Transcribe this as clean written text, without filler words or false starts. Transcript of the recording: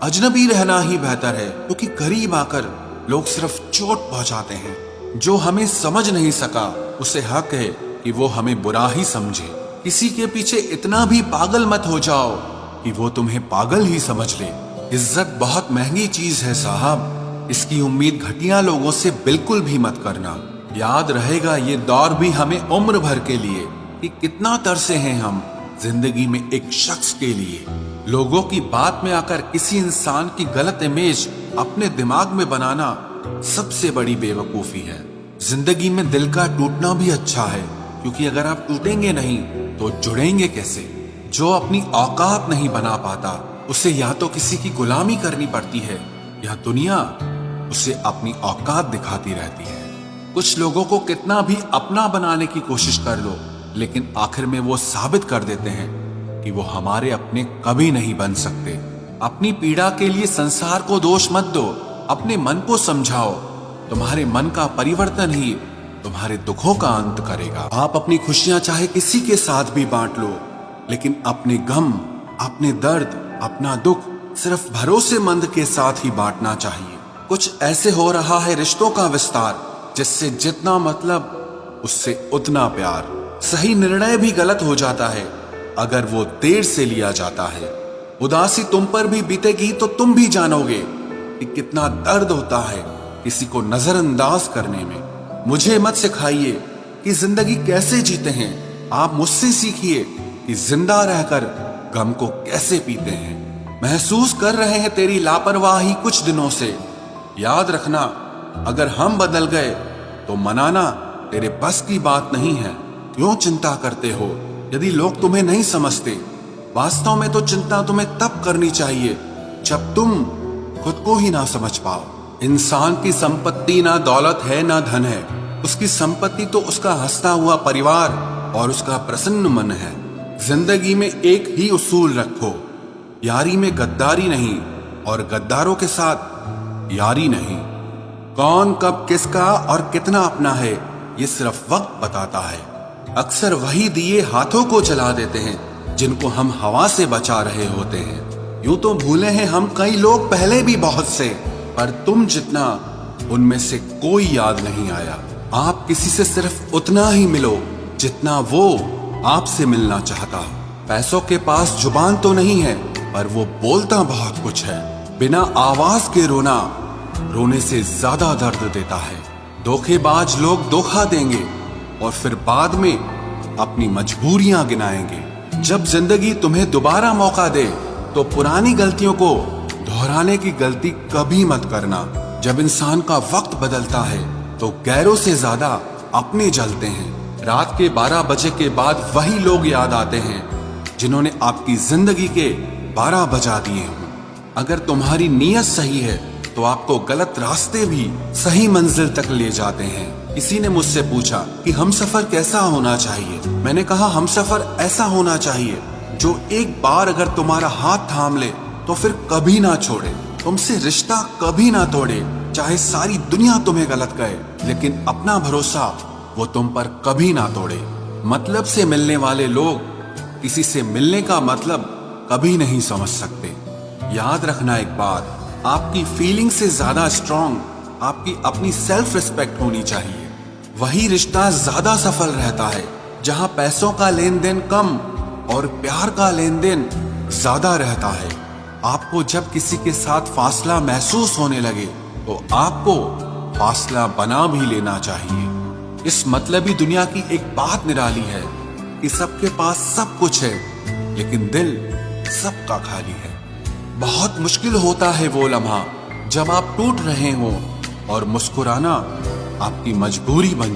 अजनबी रहना ही बेहतर है, क्योंकि करीब आकर लोग सिर्फ चोट पहुंचाते हैं। जो हमें समझ नहीं सका उसे हक है कि वो हमें बुरा ही समझे। किसी के पीछे इतना भी पागल मत हो जाओ कि वो तुम्हें पागल ही समझ ले। इज्जत बहुत महंगी चीज है साहब, इसकी उम्मीद घटिया लोगों से बिल्कुल भी मत करना। याद रहेगा ये दौर भी हमें उम्र भर के लिए कि कितना तरसे हैं हम जिंदगी में एक शख्स के लिए। लोगों की बात में आकर किसी इंसान की गलत इमेज अपने दिमाग में बनाना सबसे बड़ी बेवकूफी है। जिंदगी में दिल का टूटना भी अच्छा है, क्योंकि अगर आप टूटेंगे नहीं तो जुड़ेंगे कैसे। जो अपनी औकात नहीं बना पाता उसे या तो किसी की गुलामी करनी पड़ती है या दुनिया उसे अपनी औकात दिखाती रहती है। कुछ लोगों को कितना भी अपना बनाने की कोशिश कर लो, लेकिन आखिर में वो साबित कर देते हैं कि वो हमारे अपने कभी नहीं बन सकते। अपनी पीड़ा के लिए संसार को दोष मत दो, अपने मन को समझाओ। तुम्हारे मन का परिवर्तन ही तुम्हारे दुखों का अंत करेगा। आप अपनी खुशियां चाहे किसी के साथ भी बांट लो, लेकिन अपने गम, अपने दर्द, अपना दुख सिर्फ भरोसेमंद के साथ ही बांटना चाहिए। कुछ ऐसे हो रहा है रिश्तों का विस्तार, जिससे जितना मतलब उससे उतना प्यार। सही निर्णय भी गलत हो जाता है अगर वो देर से लिया जाता है। उदासी तुम पर भी बीतेगी तो तुम भी जानोगे कि कितना दर्द होता है किसी को नजरअंदाज करने में। मुझे मत सिखाइए कि जिंदगी कैसे जीते हैं, आप मुझसे सीखिए कि जिंदा रहकर गम को कैसे पीते हैं। महसूस कर रहे हैं तेरी लापरवाही कुछ दिनों से। याद रखना, अगर हम बदल गए तो मनाना तेरे बस की बात नहीं है। क्यों चिंता करते हो यदि लोग तुम्हें नहीं समझते? वास्तव में तो चिंता तुम्हें तब करनी चाहिए जब तुम खुद को ही ना समझ पाओ। इंसान की संपत्ति ना दौलत है ना धन है, उसकी संपत्ति तो उसका हंसता हुआ परिवार और उसका प्रसन्न मन है। जिंदगी में एक ही उसूल रखो, यारी में गद्दारी नहीं और गद्दारों के साथ यारी नहीं। कौन कब किसका और कितना अपना है ये सिर्फ वक्त बताता है। अक्सर वही दिए हाथों को जला देते हैं जिनको हम हवा से बचा रहे होते हैं। यूं तो भूले हैं हम कई लोग पहले भी बहुत से, पर तुम जितना उनमें से कोई याद नहीं आया। आप किसी से सिर्फ उतना ही मिलो जितना वो आपसे मिलना चाहता। पैसों के पास जुबान तो नहीं है, पर वो बोलता बहुत कुछ है। बिना आवाज के रोना रोने से ज्यादा दर्द देता है। धोखेबाज लोग धोखा देंगे और फिर बाद में अपनी मजबूरियां गिनाएंगे। जब जिंदगी तुम्हें दोबारा मौका दे तो पुरानी गलतियों को दोहराने की गलती कभी मत करना। जब इंसान का वक्त बदलता है तो गैरों से ज्यादा अपने जलते हैं। रात के 12 बजे के बाद वही लोग याद आते हैं जिन्होंने आपकी जिंदगी के 12 बजा दिए हों। अगर तुम्हारी नीयत सही है तो आपको गलत रास्ते भी सही मंजिल तक ले जाते हैं। किसी ने मुझसे पूछा कि हमसफर कैसा होना चाहिए। मैंने कहा हमसफर ऐसा होना चाहिए जो एक बार अगर तुम्हारा हाथ थाम ले तो फिर कभी ना छोड़े, तुमसे रिश्ता कभी ना तोड़े। चाहे सारी दुनिया तुम्हें गलत कहे, लेकिन अपना भरोसा वो तुम पर कभी ना तोड़े। मतलब से मिलने वाले लोग किसी से मिलने का मतलब कभी नहीं समझ सकते। याद रखना एक बात, आपकी फीलिंग से ज्यादा स्ट्रांग आपकी अपनी सेल्फ रिस्पेक्ट होनी चाहिए। वही रिश्ता ज्यादा सफल रहता है जहां पैसों का लेन देन कम और प्यार का लेन देन ज्यादा रहता है। आपको जब किसी के साथ फासला महसूस होने लगे तो आपको फासला बना भी लेना चाहिए। इस मतलबी दुनिया की एक बात निराली है कि सबके पास सब कुछ है, लेकिन दिल सबका खाली है। बहुत मुश्किल होता है वो लम्हा जब आप टूट रहे हो और मुस्कुराना आपकी मजबूरी बन